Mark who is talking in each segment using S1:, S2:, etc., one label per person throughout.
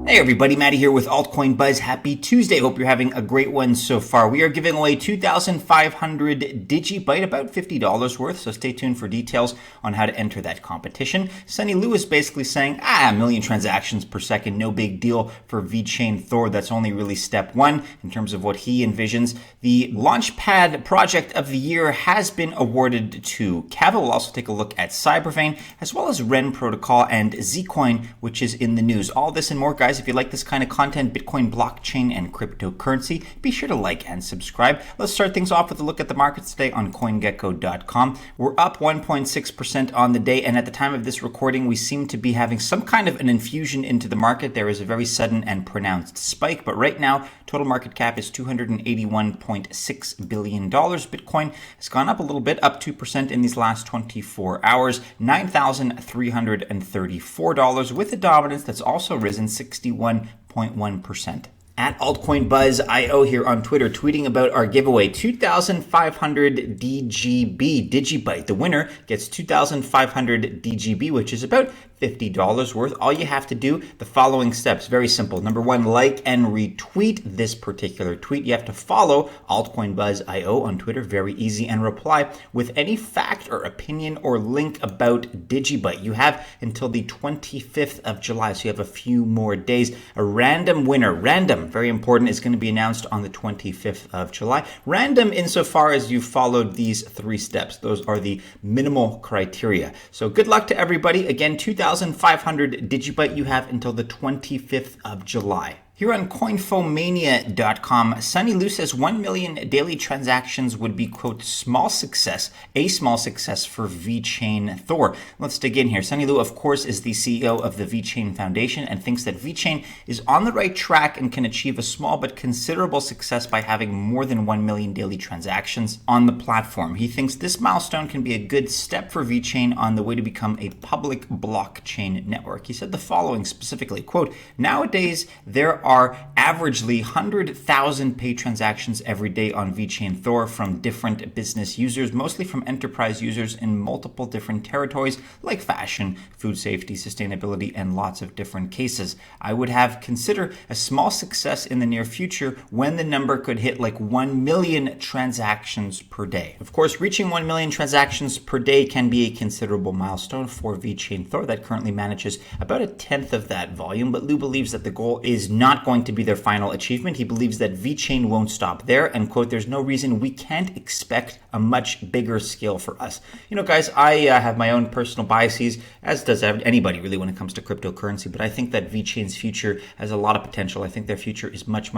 S1: Hey everybody, Matty here with Altcoin Buzz. Happy Tuesday. Hope you're having a great one so far. We are giving away 2,500 Digibyte, about $50 worth, so stay tuned for details on how to enter that competition. Sunny Lou is basically saying, a million transactions per second, no big deal for Vechain Thor. That's only really step one in terms of what he envisions. The Launchpad Project of the Year has been awarded to Kava. We'll also take a look at CyberVein, as well as Ren Protocol and Zcoin, which is in the news. All this and more, guys. If you like this kind of content, Bitcoin, blockchain, and cryptocurrency, be sure to like and subscribe. Let's start things off with a look at the markets today on CoinGecko.com. We're up 1.6% on the day, and at the time of this recording, we seem to be having some kind of an infusion into the market. There is a very sudden and pronounced spike, but right now, total market cap is $281.6 billion. Bitcoin has gone up a little bit, up 2% in these last 24 hours, $9,334, with a dominance that's also risen 61.1%. At Altcoin Buzz IO here on Twitter, tweeting about our giveaway, 2,500 Digibyte. The winner gets 2,500 DGB, which is about $50 worth. All you have to do, the following steps, very simple. Number one, like and retweet this particular tweet. You have to follow Altcoin Buzz IO on Twitter, very easy, and reply with any fact or opinion or link about Digibyte. You have until the 25th of July, so you have a few more days. A random winner, very important, is going to be announced on the 25th of July. Random insofar as you followed these three steps. Those are the minimal criteria. So good luck to everybody. Again, 2,500 Digibyte you have until the 25th of July. Here on CoinFomania.com, Sunny Lou says 1 million daily transactions would be, quote, a small success for Vechain Thor. Let's dig in here. Sunny Lou, of course, is the CEO of the Vechain Foundation and thinks that Vechain is on the right track and can achieve a small but considerable success by having more than 1 million daily transactions on the platform. He thinks this milestone can be a good step for Vechain on the way to become a public blockchain network. He said the following specifically, quote, nowadays there are averagely 100,000 paid transactions every day on Vechain Thor from different business users, mostly from enterprise users in multiple different territories like fashion, food safety, sustainability, and lots of different cases. I would have consider a small success in the near future when the number could hit like 1 million transactions per day. Of course, reaching 1 million transactions per day can be a considerable milestone for Vechain Thor that currently manages about a tenth of that volume, but Lou believes that the goal is not going to be their final achievement. He believes that Vechain won't stop there and, quote, there's no reason we can't expect a much bigger scale for us. You know, guys, I have my own personal biases, as does anybody really when it comes to cryptocurrency, but I think that Vechain's future has a lot of potential. I think their future is much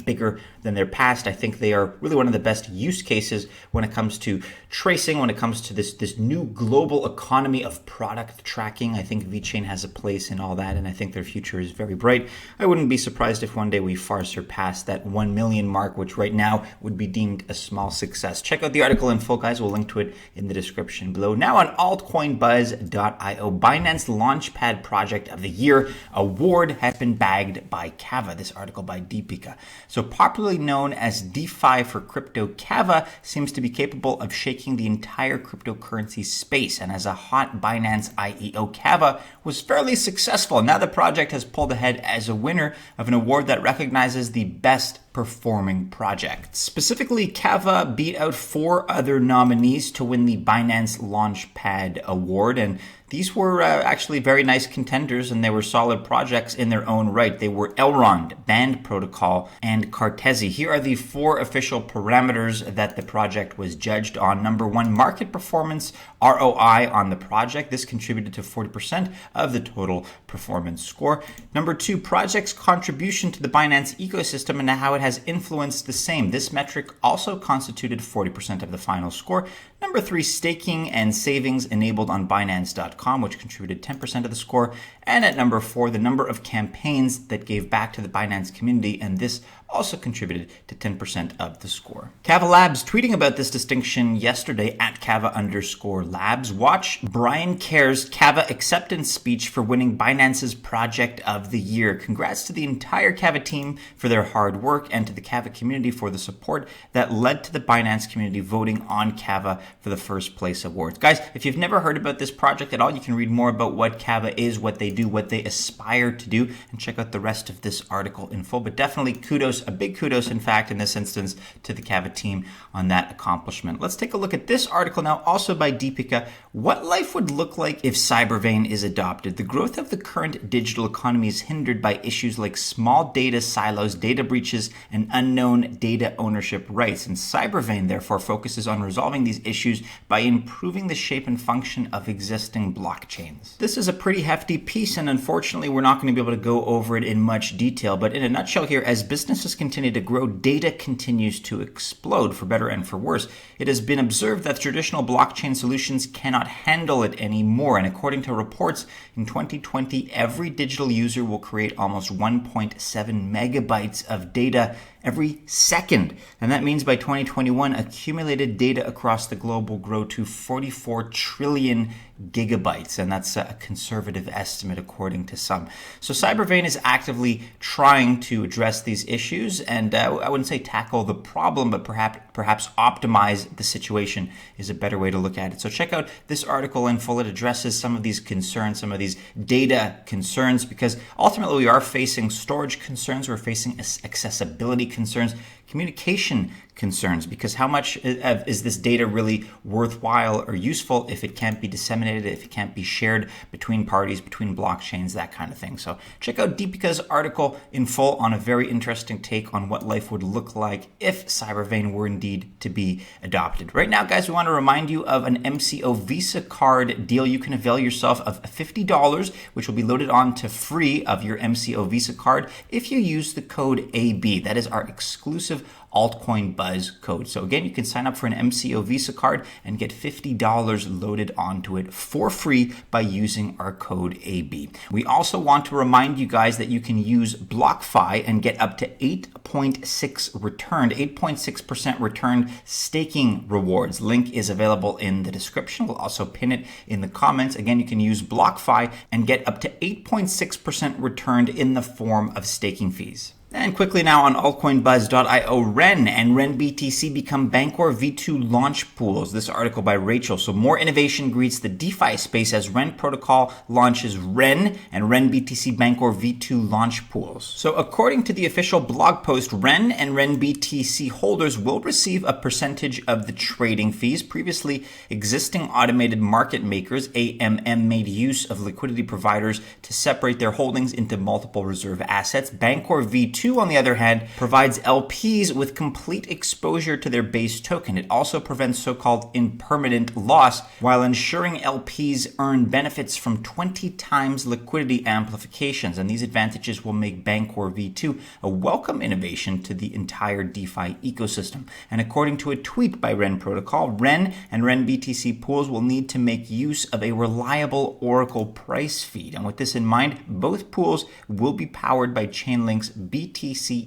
S1: bigger than their past. I think they are really one of the best use cases when it comes to tracing, when it comes to this new global economy of product tracking. I think Vechain has a place in all that, and I think their future is very bright. I wouldn't be surprised if one day we far surpass that 1 million mark, which right now would be deemed a small success. Check out the article in full, guys. We'll link to it in the description below. Now on altcoinbuzz.io, Binance Launchpad Project of the Year award has been bagged by Kava. This article by Deepika. So popularly known as DeFi for crypto, Kava seems to be capable of shaking the entire cryptocurrency space. And as a hot Binance IEO, Kava was fairly successful. Now the project has pulled ahead as a winner of an award that recognizes the best performing projects. Specifically, Kava beat out 4 other nominees to win the Binance Launchpad Award, and these were actually very nice contenders, and they were solid projects in their own right. They were Elrond, Band Protocol, and Cartesi. Here are the 4 official parameters that the project was judged on. Number 1, market performance, ROI on the project. This contributed to 40% of the total performance score. Number 2, project's contribution to the Binance ecosystem and how it has influenced the same. This metric also constituted 40% of the final score. Number 3, staking and savings enabled on Binance.com, which contributed 10% of the score. And at number 4, the number of campaigns that gave back to the Binance community, and this also contributed to 10% of the score. Kava Labs tweeting about this distinction yesterday at Kava_Labs. Watch Brian Kerr's Kava acceptance speech for winning Binance's Project of the Year. Congrats to the entire Kava team for their hard work and to the Kava community for the support that led to the Binance community voting on Kava for the first place awards. Guys, if you've never heard about this project at all, you can read more about what Kava is, what they do, what they aspire to do, and check out the rest of this article in full. But definitely kudos, a big kudos, in fact, in this instance, to the Kava team on that accomplishment. Let's take a look at this article now, also by Deepika. What life would look like if CyberVein is adopted. The growth of the current digital economy is hindered by issues like small data silos, data breaches, and unknown data ownership rights. And CyberVein, therefore, focuses on resolving these issues by improving the shape and function of existing blockchains. This is a pretty hefty piece, and unfortunately, we're not going to be able to go over it in much detail. But in a nutshell here, as businesses continue to grow, data continues to explode, for better and for worse. It has been observed that traditional blockchain solutions cannot handle it anymore. And according to reports, in 2020, every digital user will create almost 1.7 megabytes of data every second. And that means by 2021, accumulated data across the globe will grow to 44 trillion gigabytes. And that's a conservative estimate according to some. So CyberVein is actively trying to address these issues and I wouldn't say tackle the problem, but perhaps optimize the situation is a better way to look at it. So check out this article in full. It addresses some of these concerns, some of these data concerns, because ultimately we are facing storage concerns, we're facing accessibility concerns, communication concerns, because how much is this data really worthwhile or useful if it can't be disseminated, if it can't be shared between parties, between blockchains, that kind of thing. So check out Deepika's article in full on a very interesting take on what life would look like if CyberVein were indeed to be adopted. Right now, guys, we want to remind you of an MCO Visa card deal. You can avail yourself of $50, which will be loaded on to free of your MCO Visa card if you use the code AB. That is our exclusive Altcoin Buzz code. So again, you can sign up for an MCO Visa card and get $50 loaded onto it for free by using our code AB. We also want to remind you guys that you can use BlockFi and get up to 8.6% returned staking rewards. Link is available in the description. We'll also pin it in the comments. Again, you can use BlockFi and get up to 8.6% returned in the form of staking fees. And quickly now on altcoinbuzz.io, REN and renBTC become Bancor V2 launch pools. This article by Rachel. So more innovation greets the DeFi space as REN protocol launches REN and renBTC Bancor V2 launch pools. So according to the official blog post, REN and renBTC holders will receive a percentage of the trading fees. Previously, existing automated market makers, AMM, made use of liquidity providers to separate their holdings into multiple reserve assets. Bancor V2, on the other hand, provides LPs with complete exposure to their base token. It also prevents so-called impermanent loss while ensuring LPs earn benefits from 20 times liquidity amplifications. And these advantages will make Bancor V2 a welcome innovation to the entire DeFi ecosystem. And according to a tweet by REN Protocol, REN and renBTC pools will need to make use of a reliable Oracle price feed. And with this in mind, both pools will be powered by Chainlink's BTC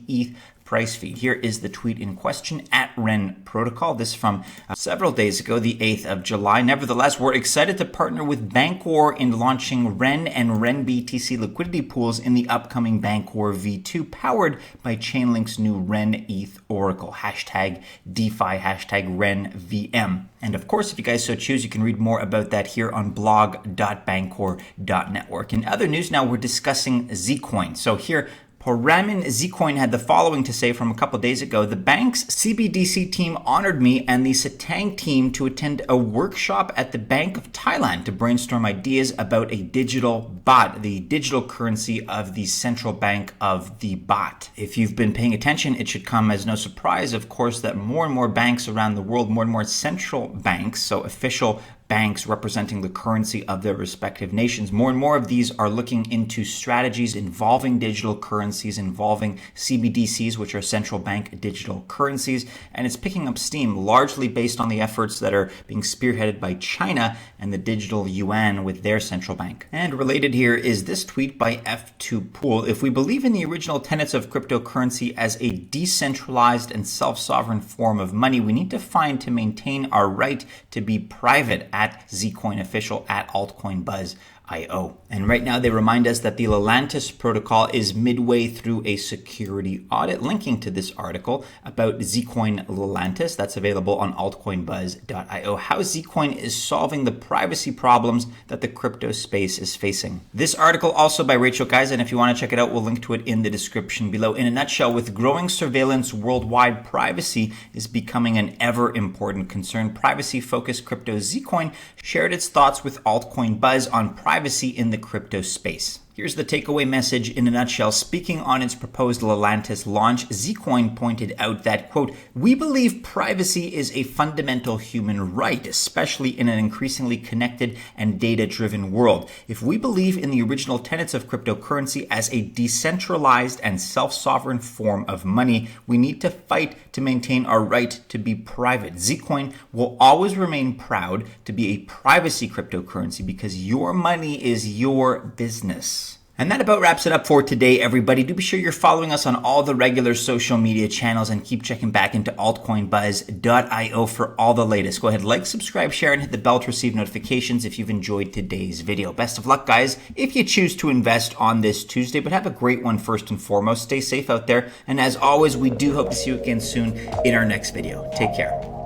S1: ETH price feed. Here is the tweet in question at REN Protocol. This from several days ago, the 8th of July. Nevertheless, we're excited to partner with Bancor in launching REN and renBTC liquidity pools in the upcoming Bancor V2, powered by Chainlink's new REN ETH Oracle. Hashtag DeFi, hashtag RenVM. And of course, if you guys so choose, you can read more about that here on blog.bancor.network. In other news now, we're discussing Zcoin. So here, Poramin ZCoin had the following to say from a couple days ago. The bank's CBDC team honored me and the Satang team to attend a workshop at the Bank of Thailand to brainstorm ideas about a digital baht, the digital currency of the central bank of the baht. If you've been paying attention, it should come as no surprise, of course, that more and more banks around the world, more and more central banks, so official banks representing the currency of their respective nations. More and more of these are looking into strategies involving digital currencies, involving CBDCs, which are central bank digital currencies, and it's picking up steam largely based on the efforts that are being spearheaded by China and the digital yuan with their central bank. And related here is this tweet by F2 Pool. If we believe in the original tenets of cryptocurrency as a decentralized and self-sovereign form of money, we need to find to maintain our right to be private at ZCoin Official at Altcoin Buzz IO. And right now they remind us that the Lelantus protocol is midway through a security audit, linking to this article about Zcoin Lelantus that's available on altcoinbuzz.io, how Zcoin is solving the privacy problems that the crypto space is facing. This article also by Rachel Kaiser, and if you want to check it out, we'll link to it in the description below. In a nutshell, with growing surveillance worldwide, privacy is becoming an ever important concern. Privacy-focused crypto Zcoin shared its thoughts with Altcoin Buzz on privacy in the crypto space. Here's the takeaway message in a nutshell. Speaking on its proposed Lelantus launch, Zcoin pointed out that, quote, "We believe privacy is a fundamental human right, especially in an increasingly connected and data-driven world. If we believe in the original tenets of cryptocurrency as a decentralized and self-sovereign form of money, we need to fight to maintain our right to be private. Zcoin will always remain proud to be a privacy cryptocurrency because your money is your business." And that about wraps it up for today, everybody. Do be sure you're following us on all the regular social media channels and keep checking back into altcoinbuzz.io for all the latest. Go ahead, like, subscribe, share, and hit the bell to receive notifications if you've enjoyed today's video. Best of luck, guys, if you choose to invest on this Tuesday, but have a great one first and foremost. Stay safe out there. And as always, we do hope to see you again soon in our next video. Take care.